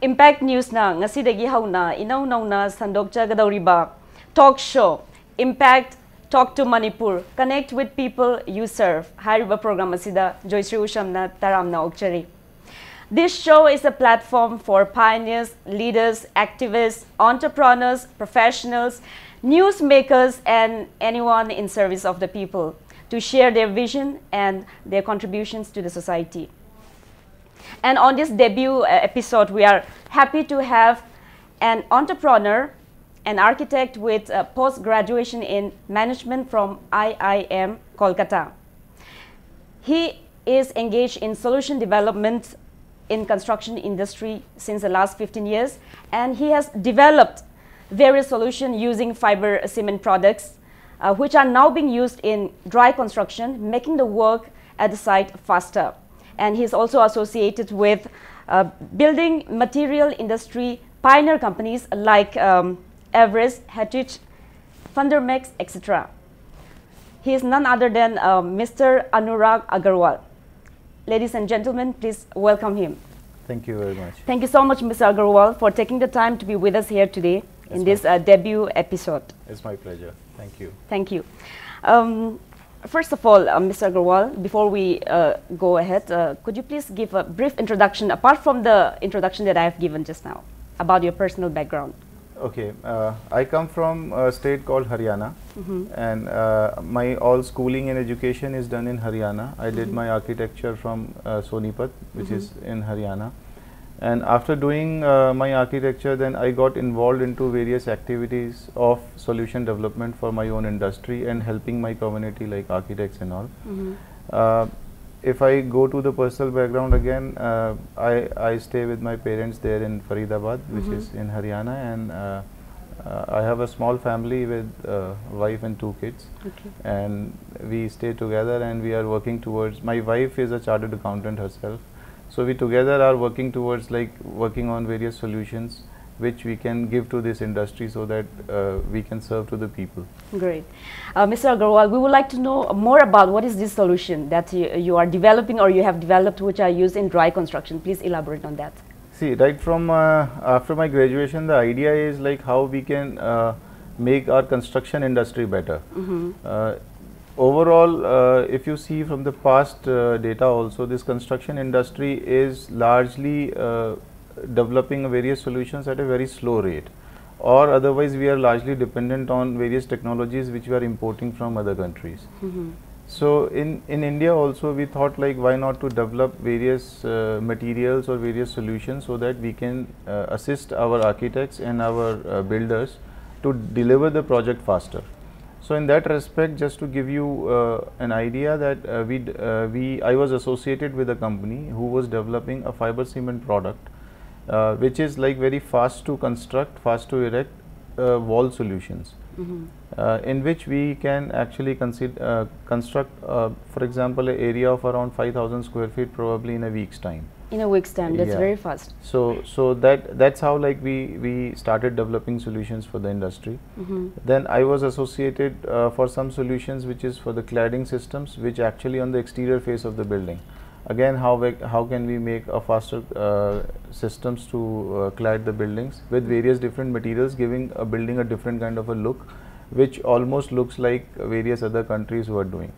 Impact News na ngasidagi hauna inaw-naw sandokjagadawriba talk show Impact Talk to Manipur Connect with People You Serve hariba program asida Joyce Usham na taram na okchari. This show is a platform for pioneers, leaders, activists, entrepreneurs, professionals, newsmakers and anyone in service of the people to share their vision and their contributions to the society. And on this debut episode, we are happy to have an entrepreneur, an architect with post-graduation in management from IIM, Kolkata. He is engaged in solution development in construction industry since the last 15 years, and he has developed various solutions using fiber cement products, which are now being used in dry construction, making the work at the site faster. And he's also associated with building material industry pioneer companies like Everest, Heritage, Thundermax, etc. He is none other than Mr. Anurag Agarwal. Ladies and gentlemen, please welcome him. Thank you very much. Thank you so much, Mr. Agarwal, for taking the time to be with us here today in this debut episode. It's my pleasure. Thank you. Thank you. First of all, Mr. Agarwal, before we go ahead, could you please give a brief introduction, apart from the introduction that I have given just now, about your personal background? Okay, I come from a state called Haryana, and my all schooling and education is done in Haryana. I did my architecture from Sonipat, which is in Haryana. And after doing my architecture, then I got involved into various activities of solution development for my own industry and helping my community like architects and all. If I go to the personal background again, I stay with my parents there in Faridabad, which is in Haryana, and I have a small family with wife and 2 kids. Okay. And we stay together and we are working towards, my wife is a chartered accountant herself. So we together are working towards working on various solutions which we can give to this industry so that we can serve to the people. Great. Mr. Agarwal, we would like to know more about what is this solution that you are developing or you have developed which are used in dry construction. Please elaborate on that. See, right from after my graduation, the idea is how we can make our construction industry better. Overall, if you see from the past data also, this construction industry is largely developing various solutions at a very slow rate, or otherwise we are largely dependent on various technologies which we are importing from other countries. So in India also we thought why not to develop various materials or various solutions so that we can assist our architects and our builders to deliver the project faster. So in that respect, just to give you an idea that I was associated with a company who was developing a fiber cement product which is very fast to construct, fast to erect wall solutions, in which we can actually construct, for example, an area of around 5,000 square feet probably in a week's time. In a week's time, that's very fast. So that's how we started developing solutions for the industry. Then I was associated for some solutions which is for the cladding systems, which actually on the exterior face of the building. Again, how can we make a faster systems to clad the buildings with various different materials, giving a building a different kind of a look, which almost looks like various other countries who are doing.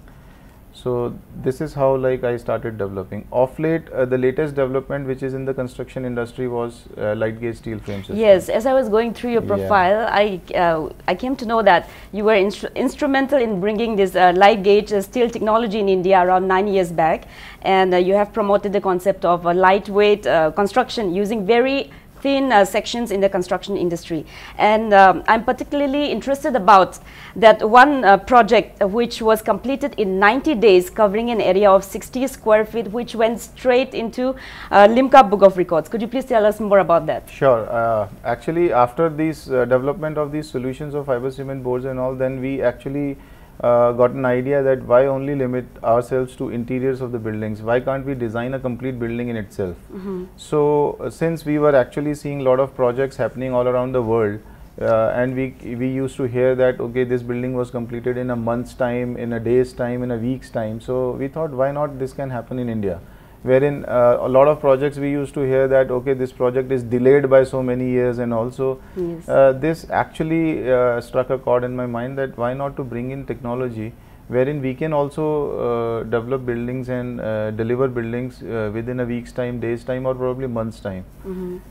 So this is how I started developing. Of late, the latest development which is in the construction industry was light gauge steel frame system. Yes, as I was going through your profile, I came to know that you were instrumental in bringing this light gauge steel technology in India around 9 years back, and you have promoted the concept of lightweight construction using very thin sections in the construction industry. And I'm particularly interested about that one project which was completed in 90 days, covering an area of 60 square feet, which went straight into Limca Book of Records. Could you please tell us more about that? Sure. Actually, after this development of these solutions of fiber cement boards and all, then we actually got an idea that why only limit ourselves to interiors of the buildings, why can't we design a complete building in itself. So since we were actually seeing a lot of projects happening all around the world, and we used to hear that okay, this building was completed in a month's time, in a day's time, in a week's time, so we thought why not this can happen in India. wherein a lot of projects we used to hear that okay, this project is delayed by so many years, and also this actually struck a chord in my mind that why not to bring in technology wherein we can also develop buildings and deliver buildings within a week's time, days time, or probably months time.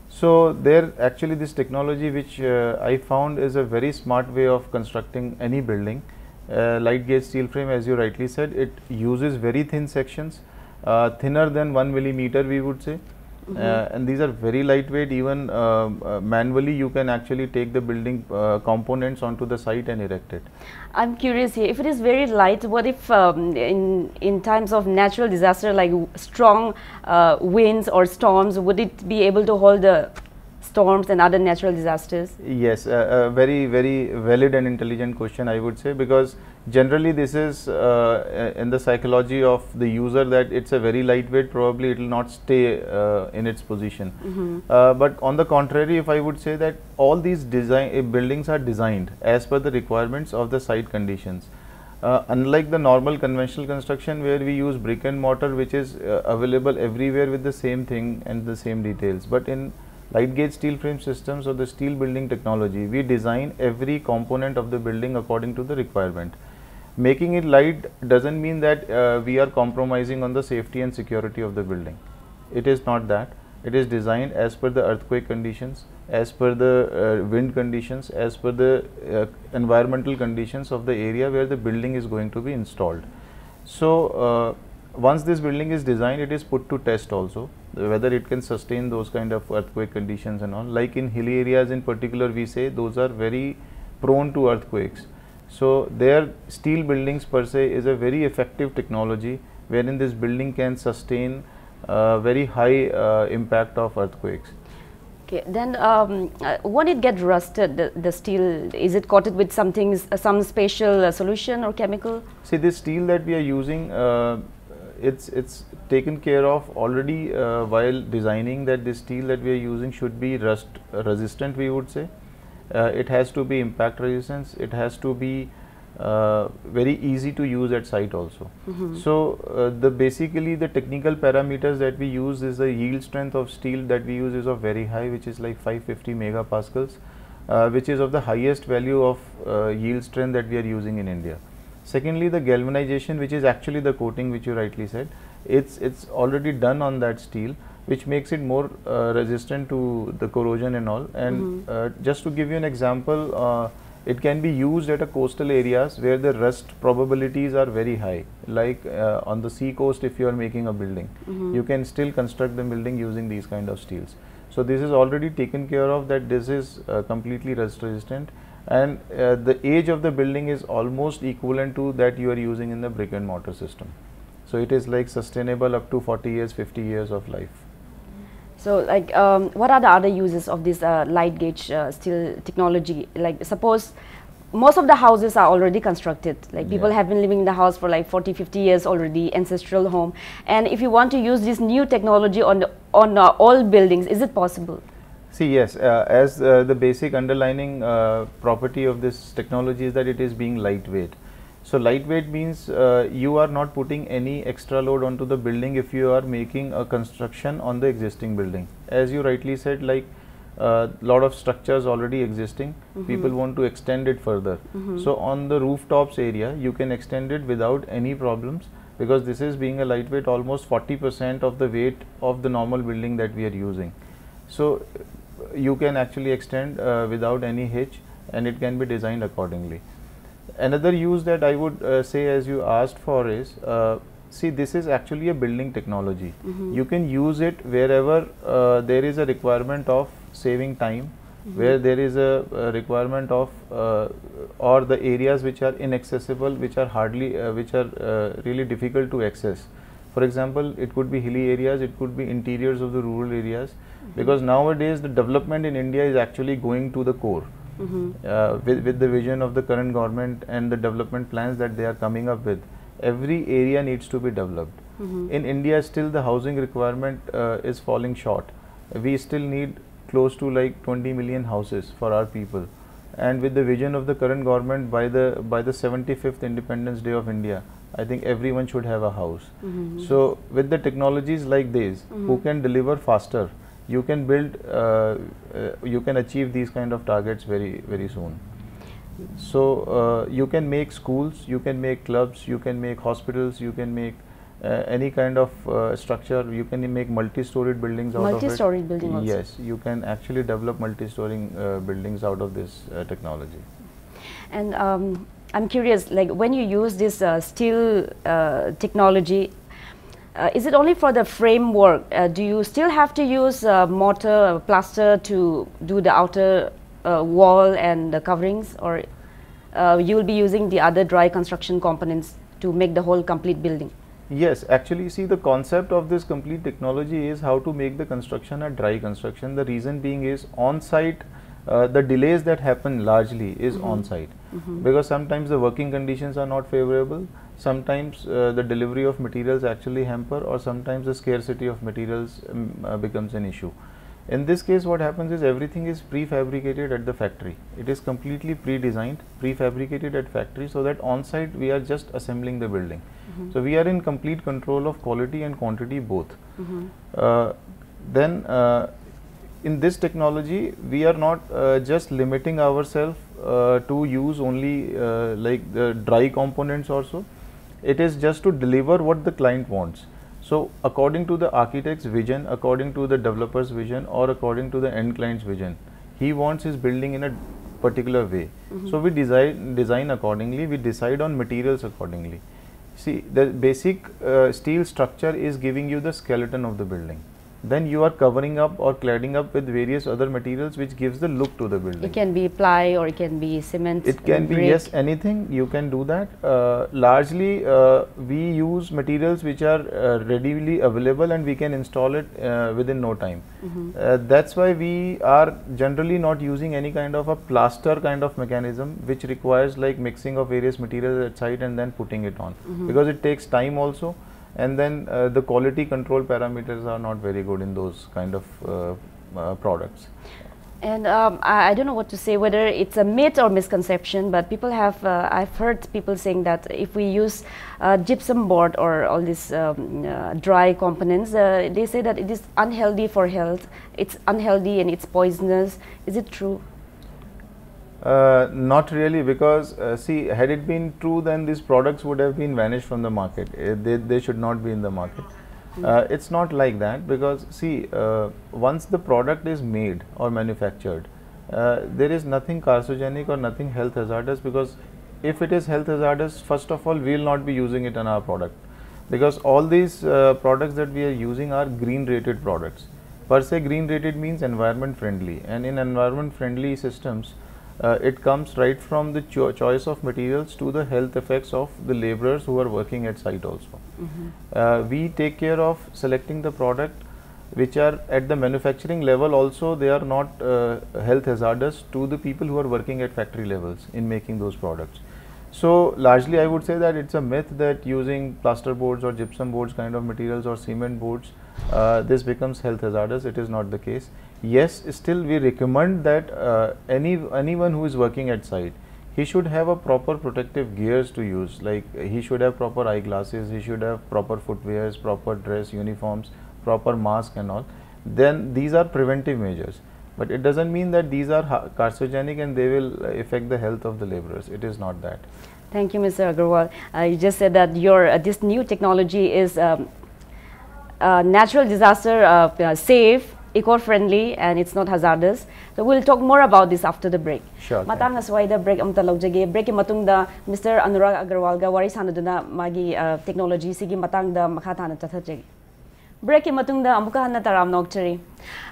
So there actually this technology which I found is a very smart way of constructing any building. Light gauge steel frame, as you rightly said, it uses very thin sections, thinner than 1 millimeter we would say. And these are very lightweight. Even manually you can actually take the building components onto the site and erect it. I'm curious here, if it is very light, what if in times of natural disaster like strong winds or storms, would it be able to hold the storms and other natural disasters? Yes, a very valid and intelligent question, I would say, because generally this is in the psychology of the user that it's a very lightweight, probably it will not stay in its position. But on the contrary, if I would say that all these buildings are designed as per the requirements of the site conditions. Unlike the normal conventional construction where we use brick and mortar, which is available everywhere with the same thing and the same details, but in light gauge steel frame systems or the steel building technology, we design every component of the building according to the requirement. Making it light doesn't mean that we are compromising on the safety and security of the building. It is not that. It is designed as per the earthquake conditions, as per the wind conditions, as per the environmental conditions of the area where the building is going to be installed. So once this building is designed, it is put to test also, whether it can sustain those kind of earthquake conditions and all. Like in hilly areas in particular, we say those are very prone to earthquakes. So their steel buildings per se is a very effective technology wherein this building can sustain very high impact of earthquakes. Okay, then when it gets rusted, the steel, is it coated with something, some special solution or chemical? See, this steel that we are using, it's taken care of already while designing, that this steel that we are using should be rust resistant, we would say. It has to be impact resistance, it has to be very easy to use at site also. So basically the technical parameters that we use is the yield strength of steel that we use is of very high, which is like 550 megapascals, which is of the highest value of yield strength that we are using in India. Secondly, the galvanization, which is actually the coating which you rightly said, it's already done on that steel, which makes it more resistant to the corrosion and all. And just to give you an example, it can be used at a coastal areas where the rust probabilities are very high, like on the sea coast. If you are making a building, you can still construct the building using these kind of steels. So this is already taken care of, that this is completely rust resistant, and the age of the building is almost equivalent to that you are using in the brick and mortar system. So it is like sustainable up to 40 years, 50 years of life. So like what are the other uses of this light gauge steel technology? Like suppose most of the houses are already constructed, like people have been living in the house for like 40-50 years already, ancestral home, and if you want to use this new technology on all buildings, is it possible? See, yes, as the basic underlining property of this technology is that it is being lightweight. So lightweight means you are not putting any extra load onto the building if you are making a construction on the existing building. As you rightly said, like lot of structures already existing, people want to extend it further. So on the rooftops area, you can extend it without any problems, because this is being a lightweight, almost 40% of the weight of the normal building that we are using. So you can actually extend without any hitch, and it can be designed accordingly. Another use that I would say, as you asked for, is see, this is actually a building technology. You can use it wherever there is a requirement of saving time, where there is a requirement of or the areas which are inaccessible, which are really difficult to access. For example, it could be hilly areas, it could be interiors of the rural areas, because nowadays the development in India is actually going to the core. With the vision of the current government and the development plans that they are coming up with, every area needs to be developed. In India, still the housing requirement is falling short. We still need close to like 20 million houses for our people, and with the vision of the current government, by the 75th Independence Day of India, I think everyone should have a house. So with the technologies like this, who can deliver faster, you can build, you can achieve these kind of targets very soon. So you can make schools, you can make clubs, you can make hospitals, you can make any kind of structure. You can make multi-storied buildings out of it. Multi-storied building also. Yes, you can actually develop multi-story buildings out of this technology. And I'm curious, like when you use this steel technology, is it only for the framework? Do you still have to use mortar, plaster to do the outer wall and the coverings, or you will be using the other dry construction components to make the whole complete building? Yes, actually, see, the concept of this complete technology is how to make the construction a dry construction. The reason being is on-site, the delays that happen largely is on-site, because sometimes the working conditions are not favorable, sometimes the delivery of materials actually hamper, or sometimes the scarcity of materials becomes an issue. In this case, what happens is everything is prefabricated at the factory. It is completely pre-designed, prefabricated at factory, so that on-site we are just assembling the building. So we are in complete control of quality and quantity both. Then in this technology, we are not just limiting ourselves to use only like the dry components also. It is just to deliver what the client wants. So according to the architect's vision, according to the developer's vision, or according to the end client's vision, he wants his building in a particular way. So we design accordingly, we decide on materials accordingly. See, the basic steel structure is giving you the skeleton of the building. Then you are covering up or cladding up with various other materials which gives the look to the building. It can be ply or it can be cement. It can be, yes, anything, you can do that. Largely we use materials which are readily available and we can install it within no time. That's why we are generally not using any kind of a plaster kind of mechanism which requires like mixing of various materials at site and then putting it on, because it takes time also. And then the quality control parameters are not very good in those kind of products. And I don't know what to say, whether it's a myth or misconception, but people have, I've heard people saying that if we use gypsum board or all these dry components, they say that it is unhealthy for health, it's unhealthy and it's poisonous. Is it true? Not really, because see, had it been true, then these products would have been vanished from the market. They should not be in the market. It's not like that, because see, once the product is made or manufactured, there is nothing carcinogenic or nothing health hazardous, because if it is health hazardous, first of all, we will not be using it in our product, because all these products that we are using are green rated products. Per se, green rated means environment friendly, and in environment friendly systems, it comes right from the choice of materials to the health effects of the laborers who are working at site also. We take care of selecting the product which are at the manufacturing level also, they are not health hazardous to the people who are working at factory levels in making those products. So largely I would say that it's a myth that using plaster boards or gypsum boards kind of materials or cement boards, this becomes health hazardous. It is not the case. Yes, still we recommend that anyone who is working at site, he should have a proper protective gears to use, like he should have proper eyeglasses, he should have proper footwears, proper dress uniforms, proper mask and all. Then these are preventive measures, but it doesn't mean that these are carcinogenic and they will affect the health of the laborers. It is not that. Thank you, Mr. Agarwal. You just said that your this new technology is natural disaster safe, eco-friendly, and it's not hazardous. So we'll talk more about this after the break. Sure. Matang aswaida break amta lagjage. Break matung da Mr. Anurag Agarwal ga wari sanaduna magi technology sigi matang da makhathana tathajage. Break matung da amuka hanna taram nokchari.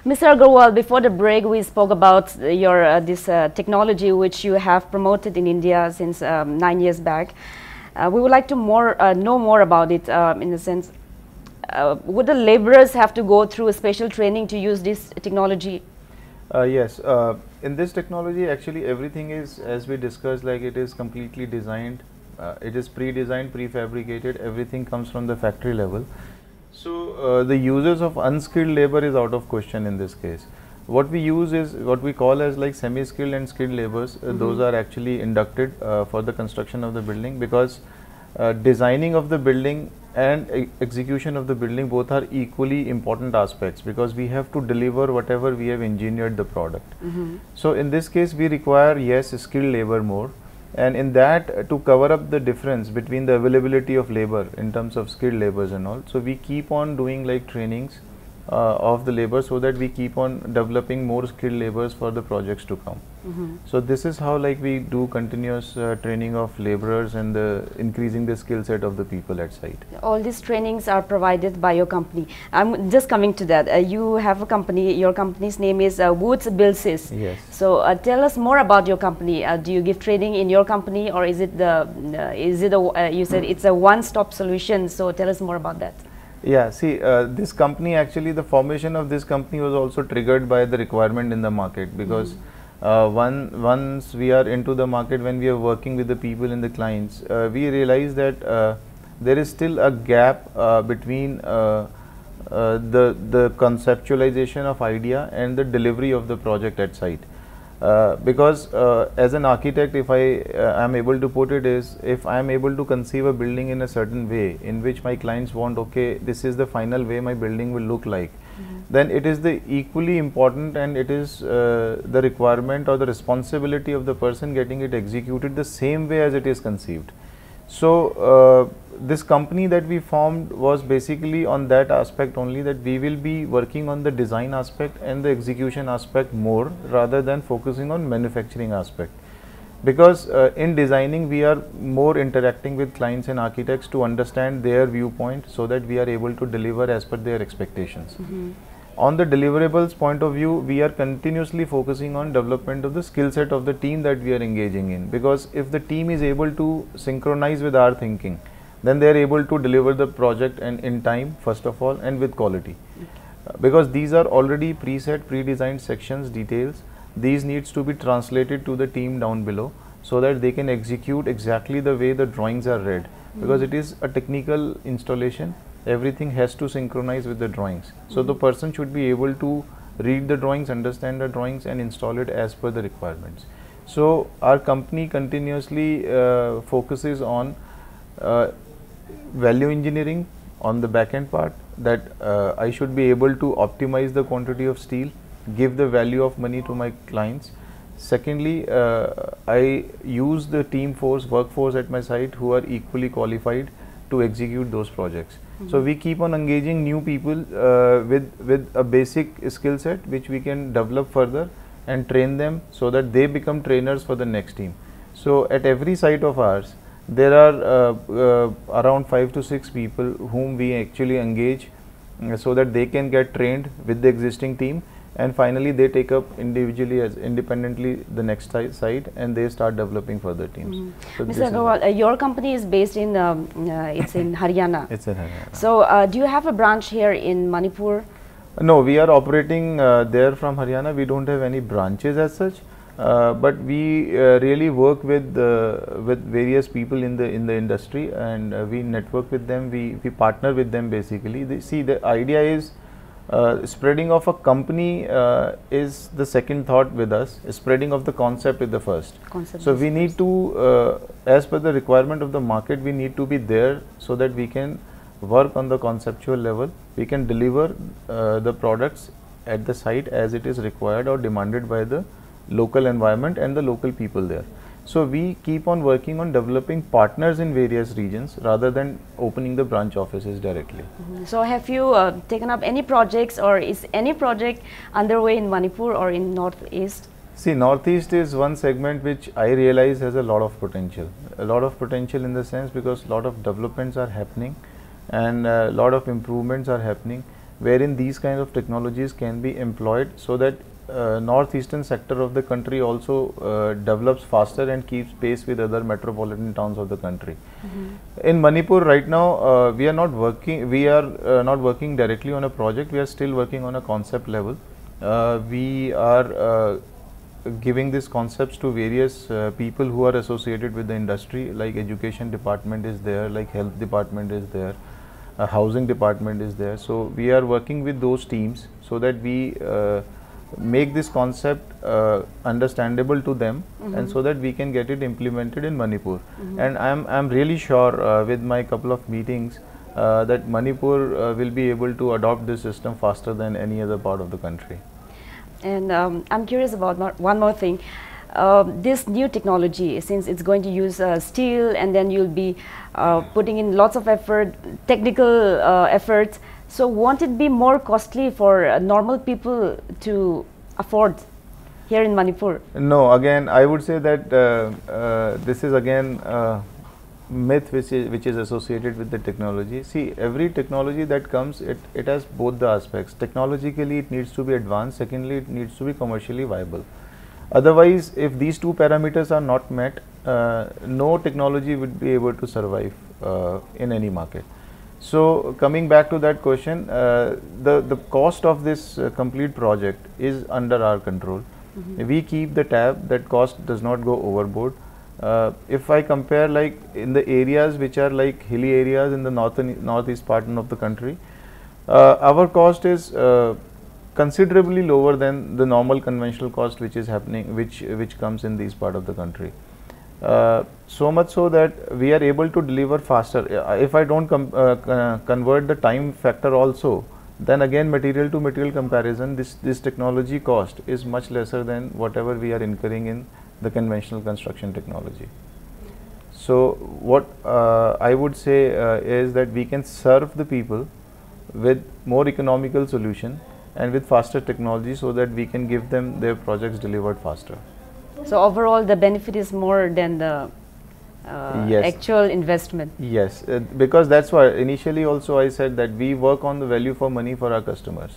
Mr. Agarwal, before the break we spoke about your this technology which you have promoted in India since 9 years back. We would like to know more about it in the sense. Would the laborers have to go through a special training to use this technology? Yes, in this technology actually everything is, as we discussed, like it is completely designed, it is pre-designed, prefabricated, everything comes from the factory level. So the uses of unskilled labor is out of question in this case. What we use is what we call as like semi-skilled and skilled laborers. Those are actually inducted for the construction of the building, because designing of the building and execution of the building both are equally important aspects, because we have to deliver whatever we have engineered the product. So in this case we require, yes, skilled labor more, and in that to cover up the difference between the availability of labor in terms of skilled laborers and all, so we keep on doing like trainings of the labor, so that we keep on developing more skilled laborers for the projects to come. So this is how like we do continuous training of laborers and increasing the skill set of the people at site. All these trainings are provided by your company. I'm just coming to that. You have a company, your company's name is Woods Bilsis. Yes. So tell us more about your company. Do you give training in your company, or is it you said it's a one-stop solution, so tell us more about that. Yeah, see, this company, actually the formation of this company was also triggered by the requirement in the market, because once we are into the market, when we are working with the people and the clients, we realize that there is still a gap between the conceptualization of idea and the delivery of the project at site. Because as an architect, if I am able to put it, is if I am able to conceive a building in a certain way in which my clients want, okay, this is the final way my building will look like, then it is the equally important, and it is the requirement or the responsibility of the person getting it executed the same way as it is conceived. So this company that we formed was basically on that aspect only, that we will be working on the design aspect and the execution aspect more, rather than focusing on manufacturing aspect. Because in designing we are more interacting with clients and architects to understand their viewpoint, so that we are able to deliver as per their expectations. On the deliverables point of view, we are continuously focusing on development of the skill set of the team that we are engaging in, because if the team is able to synchronize with our thinking, then they are able to deliver the project and in time, first of all, and with quality. Because these are already preset, pre-designed sections, details. These needs to be translated to the team down below, so that they can execute exactly the way the drawings are read. Because it is a technical installation, everything has to synchronize with the drawings. So the person should be able to read the drawings, understand the drawings, and install it as per the requirements. So our company continuously focuses on value engineering on the back end part, that I should be able to optimize the quantity of steel, give the value of money to my clients. Secondly, I use the team force, workforce at my site who are equally qualified to execute those projects. So we keep on engaging new people with a basic skill set, which we can develop further and train them, so that they become trainers for the next team. So at every site of ours, there are around 5 to 6 people whom we actually engage, so that they can get trained with the existing team, and finally they take up individually as independently the next site, and they start developing further teams. So Mr. Agarwal, your company is based in it's in Haryana. It's in Haryana. So do you have a branch here in Manipur? No, we are operating there from Haryana. We don't have any branches as such, but we really work with various people in the industry, and we network with them. We partner with them basically. The idea is spreading of a company is the second thought with us. Spreading of the concept is the first. So we need to, as per the requirement of the market, we need to be there, so that we can work on the conceptual level. We can deliver the products at the site as it is required or demanded by the local environment and the local people there. So we keep on working on developing partners in various regions, rather than opening the branch offices directly. So have you taken up any projects, or is any project underway in Manipur or in Northeast? See, Northeast is one segment which I realize has a lot of potential. A lot of potential in the sense, because a lot of developments are happening and a lot of improvements are happening, wherein these kind of technologies can be employed, so that northeastern sector of the country also develops faster and keeps pace with other metropolitan towns of the country. In Manipur right now, we are not working directly on a project. We are still working on a concept level. We are giving these concepts to various people who are associated with the industry, like education department is there, like health department is there, housing department is there. So we are working with those teams, so that we make this concept understandable to them, and so that we can get it implemented in Manipur. And I'm really sure with my couple of meetings that Manipur will be able to adopt this system faster than any other part of the country. And I'm curious about one more thing. This new technology, since it's going to use steel, and then you'll be putting in lots of effort, technical efforts, so won't it be more costly for normal people to afford here in Manipur? No, again, I would say that this is again myth which is associated with the technology. See, every technology that comes, it has both the aspects. Technologically, it needs to be advanced. Secondly, it needs to be commercially viable. Otherwise, if these two parameters are not met, no technology would be able to survive in any market. So, coming back to that question, the cost of this complete project is under our control. We keep the tab that cost does not go overboard. If I compare, like in the areas which are like hilly areas in the northeast part of the country, our cost is considerably lower than the normal conventional cost which is happening, which comes in these part of the country. So much so that we are able to deliver faster. If I don't convert the time factor also, then again material to material comparison, this technology cost is much lesser than whatever we are incurring in the conventional construction technology. So what I would say is that we can serve the people with more economical solution and with faster technology, so that we can give them their projects delivered faster. So overall the benefit is more than the yes. actual investment. Yes, because that's why initially also I said that we work on the value for money for our customers.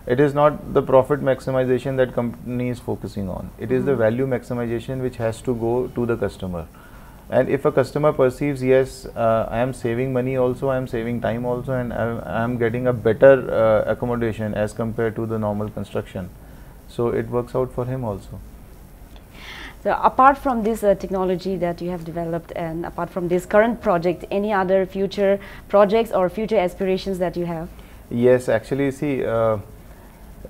It is not the profit maximization that company is focusing on. It is the value maximization which has to go to the customer. And if a customer perceives, yes, I am saving money also, I am saving time also, and I am getting a better accommodation as compared to the normal construction, so it works out for him also. So apart from this technology that you have developed, and apart from this current project, any other future projects or future aspirations that you have? Yes, actually, see,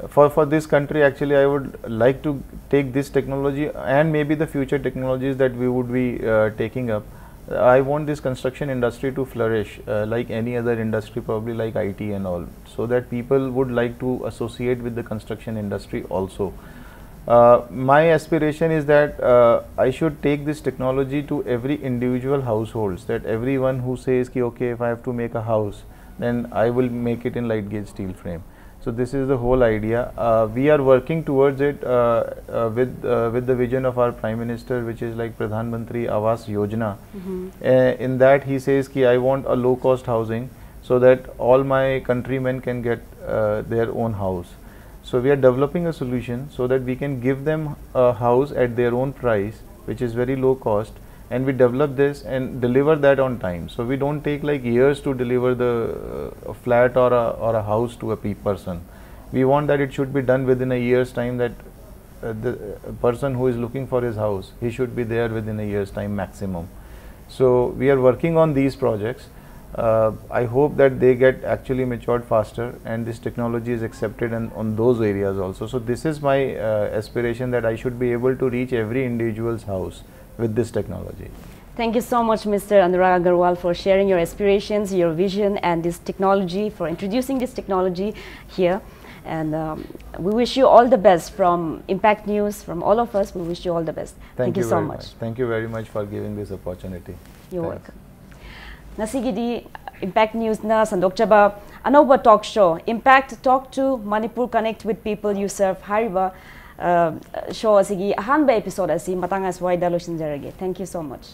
for this country, actually I would like to take this technology and maybe the future technologies that we would be taking up. I want this construction industry to flourish like any other industry, probably like IT and all, so that people would like to associate with the construction industry also. My aspiration is that I should take this technology to every individual households, that everyone who says ki, okay, if I have to make a house, then I will make it in light gauge steel frame. So this is the whole idea. We are working towards it with the vision of our Prime Minister, which is like Pradhan Mantri Awas Yojana. In that he says ki I want a low cost housing, so that all my countrymen can get their own house. So we are developing a solution so that we can give them a house at their own price, which is very low cost, and we develop this and deliver that on time. So we don't take like years to deliver the flat or a house to a person. We want that it should be done within a year's time, that the person who is looking for his house, he should be there within a year's time maximum. So we are working on these projects. I hope that they get actually matured faster, and this technology is accepted on those areas also. So this is my aspiration, that I should be able to reach every individual's house with this technology. Thank you so much, Mr. Anurag Agarwal, for sharing your aspirations, your vision, and this technology, for introducing this technology here. And we wish you all the best from Impact News, from all of us. We wish you all the best. Thank you so much. Thank you very much for giving this opportunity. You're welcome. Nasigidi Impact News na sandokchaba anauba talk show Impact Talk to Manipur, Connect with People You Serve hariba show asigi ahanba episode asi matanga swaida losinjarage. Thank you so much.